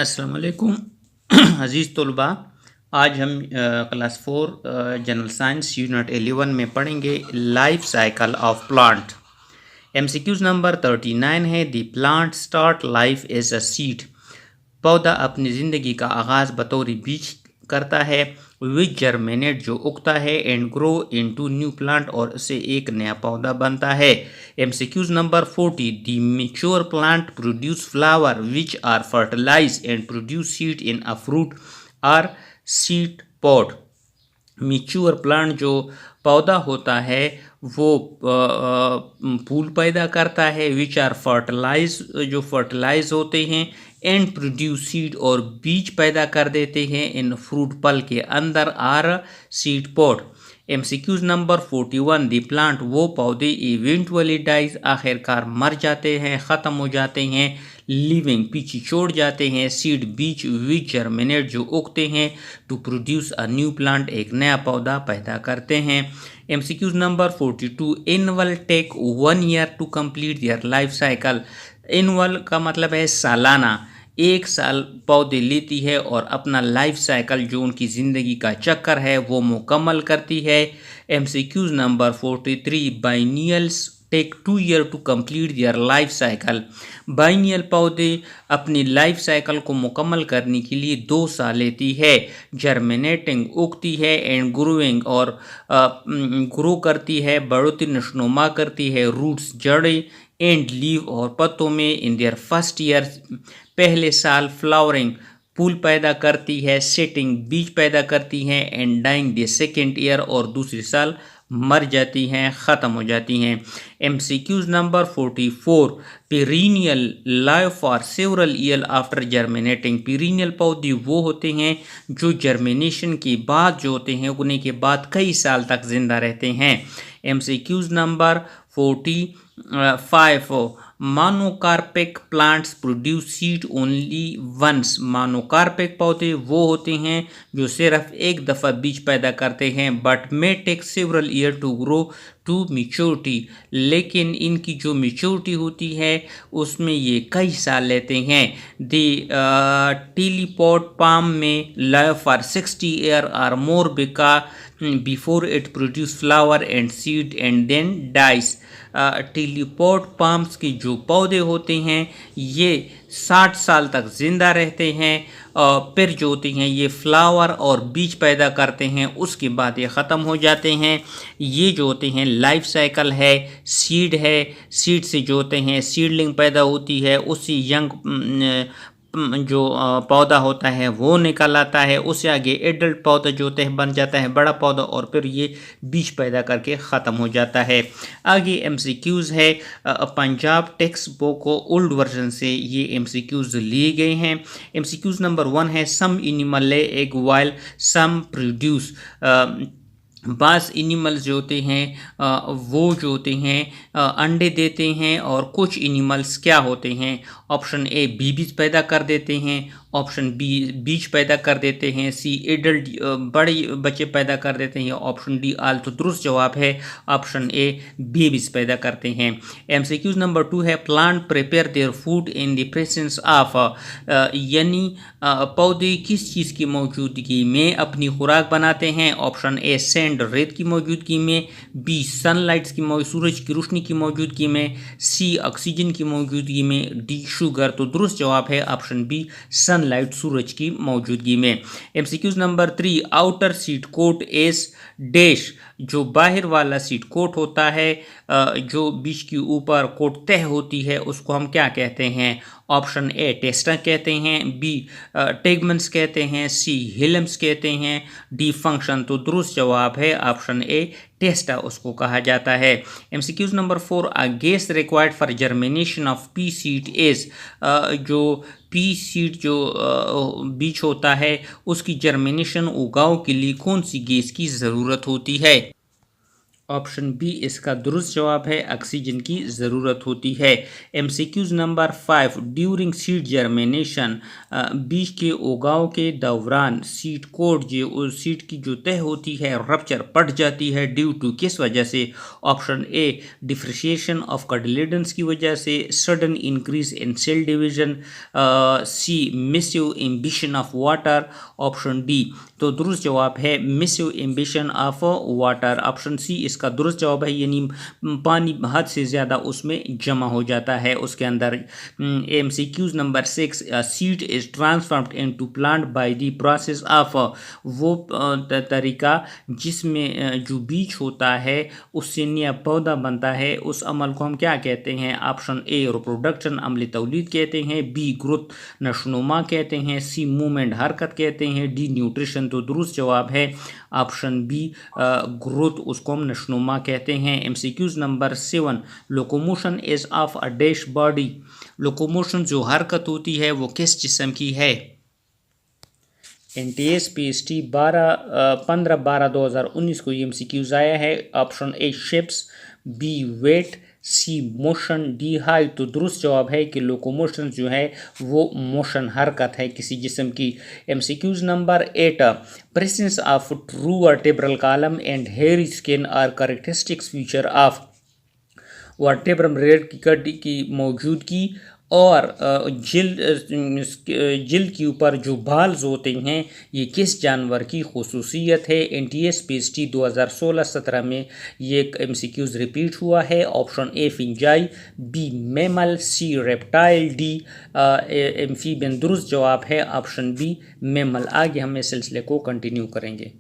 अस्सलाम वालेकुम अज़ीज़ तलबा। आज हम क्लास 4 जनरल साइंस यूनिट 11 में पढ़ेंगे life cycle of plant. MCQs number 39 है। The plant start life as a seed. पौधा अपनी ज़िंदगी का आगाज़ बतौर बीज करता है, विच जर्मिनेट जो उगता है, and grow into new plant और उससे एक नया पौधा बनता है। MCQs number 40 the mature plant produce flower which are fertilise and produce seed in a fruit or seed pod. Mature plant जो पौधा होता है वो फूल पैदा करता है, विच आर फर्टिलाइज जो फर्टिलाइज होते हैं, एंड प्रोड्यूस सीड और बीज पैदा कर देते हैं इन फ्रूट पल के अंदर or seed pod. MCQs number 41 the plant वो पौधे इवेंचुअली डाइज आखिरकार मर जाते हैं, ख़त्म हो जाते हैं, लिविंग पीछे छोड़ जाते हैं, सीड बीज विच जर्मिनेट जो उगते हैं, to produce a new plant एक नया पौधा पैदा करते हैं। MCQs number 42 annual take 1 year to complete their life cycle. Annual का मतलब है सालाना, एक साल पौधे लेती है और अपना लाइफ साइकिल जो उनकी ज़िंदगी का चक्कर है वो मुकम्मल करती है। MCQs number 43 biennials take 2 year to complete their life cycle. Biennial पौधे अपनी लाइफ साइकिल को मुकम्मल करने के लिए 2 साल लेती है। जर्मिनेटिंग उगती है, एंड ग्रोइंग और ग्रो करती है, बढ़ोतरी नशोनुमा करती है, रूट्स जड़ें, एंड लीव और पत्तों में इन देयर फर्स्ट ईयर पहले साल, फ्लावरिंग फूल पैदा करती है, सेटिंग बीज पैदा करती हैं, and dying the second year और दूसरे साल मर जाती हैं, ख़त्म हो जाती हैं। MCQs number 44 perennial live for several year after germinating. Perennial पौधे वो होते हैं जो जर्मिनेशन के बाद जो होते हैं उगने के बाद कई साल तक जिंदा रहते हैं। MCQs number 45 monocarpic plants produce seed only once. Monocarpic पौधे वो होते हैं जो सिर्फ एक दफ़ा बीज पैदा करते हैं, but may take several year to grow to maturity. लेकिन इनकी जो मेच्योरिटी होती है उसमें ये कई साल लेते हैं। द टेलीपॉड पाम में live for 60 year or more before it produce flower and seed and then dies. Talipot palms के जो पौधे होते हैं ये 60 साल तक ज़िंदा रहते हैं, फिर जो होते हैं ये फ्लावर और बीज पैदा करते हैं, उसके बाद ये ख़त्म हो जाते हैं। ये जो होते हैं लाइफ साइकिल है, सीड है, सीड से जो होते हैं सीडलिंग पैदा होती है, उससे यंग जो पौधा होता है वो निकल आता है, उससे आगे एडल्ट पौधा जो होते हैं बन जाता है बड़ा पौधा, और फिर ये बीज पैदा करके ख़त्म हो जाता है। आगे एमसीक्यूज़ है। Punjab text book old version से ये एमसीक्यूज़ लिए गए हैं। एमसीक्यूज़ नंबर 1 है some animal lay egg while some produce. बास एनिमल्स जो होते हैं वो जो होते हैं अंडे देते हैं, और कुछ एनिमल्स क्या होते हैं, ऑप्शन ए बीज पैदा कर देते हैं, ऑप्शन बी बीज पैदा कर देते हैं, सी एडल्ट बड़े बच्चे पैदा कर देते हैं, ऑप्शन डी आल। तो दुरुस्त जवाब है ऑप्शन ए बेबीज पैदा करते हैं। एमसीक्यूज नंबर 2 है plant prepare their food in the presence of. यानी पौधे किस चीज़ की मौजूदगी में अपनी खुराक बनाते हैं, ऑप्शन ए सैंड रेत की मौजूदगी में, बी सनलाइट की सूरज की रोशनी की मौजूदगी में, सी ऑक्सीजन की मौजूदगी में, डी शुगर। तो दुरुस्त जवाब है ऑप्शन बी सनलाइट सूरज की मौजूदगी में। MCQs number 3 outer seed coat is dash. जो बाहर वाला सीड कोट होता है, जो बीज के ऊपर कोट तह होती है, उसको हम क्या कहते हैं, ऑप्शन ए टेस्टा कहते हैं, बी टेगमेंट्स कहते हैं, सी हिलम्स कहते हैं, डी फंक्शन। तो दुरुस्त जवाब है ऑप्शन ए टेस्टा उसको कहा जाता है। MCQs number 4 a gas required for germination of P seed is. जो पी सीड जो बीज होता है उसकी जर्मिनेशन उगाव के लिए कौन सी गैस की ज़रूरत होती है, ऑप्शन बी इसका दुरुस्त जवाब है, ऑक्सीजन की ज़रूरत होती है। MCQs number 5, during seed germination, बीज के उगाव के दौरान सीड कोड जो सीड की जो तह होती है रप्चर पट जाती है, ड्यू टू किस वजह से? ऑप्शन ए डिफ्रेशिएशन ऑफ कार्टिलेडन्स की वजह से, sudden increase in cell division, C massive imbibition of water, option D. तो दुरुस्त जवाब है massive imbibition of water, option C इसका दुरुस्त जवाब है, यानी पानी हद से ज़्यादा उसमें जमा हो जाता है उसके अंदर। MCQs number 6, seed is transformed into plant by the process of, वो तरीका जिसमें जो बीज होता है उससे नया पौधा बनता है, उस अमल को हम क्या कहते हैं? ऑप्शन ए रिप्रोडक्शन अमल तौलीद कहते हैं, बी ग्रोथ नशोनुमा कहते हैं, सी मूवमेंट हरकत कहते हैं, डी न्यूट्रिशन। तो दुरुस्त जवाब है ऑप्शन बी ग्रोथ, उसको हम नशोनुमा कहते हैं। MCQs number 7, locomotion is of a dash body, locomotion जो हरकत होती है वो किस जिस्म की है? एनटीएस पीएसटी 15/12/2019 को ये एमसीक्यूज आया है। Option A ships, B weight, C motion, D height. तो दुरुस्त जवाब है कि लोकोमोशन जो है वो मोशन हरकत है किसी जिस्म की। MCQs number 8, presence of true vertebral column and hairy skin are characteristics feature of, वर्टेब्रम रेड की कड़ी की मौजूदगी और जिल्द के ऊपर जो बाल्स होते हैं ये किस जानवर की खुसूसियत है? एनटीएस पीएसटी 2016-17 में ये एमसीक्यूज रिपीट हुआ है। Option A fungi, B mammal, C reptile, D amphibian. दुरुस्त जवाब है ऑप्शन बी मैमल। आगे हम इस सिलसिले को कंटिन्यू करेंगे।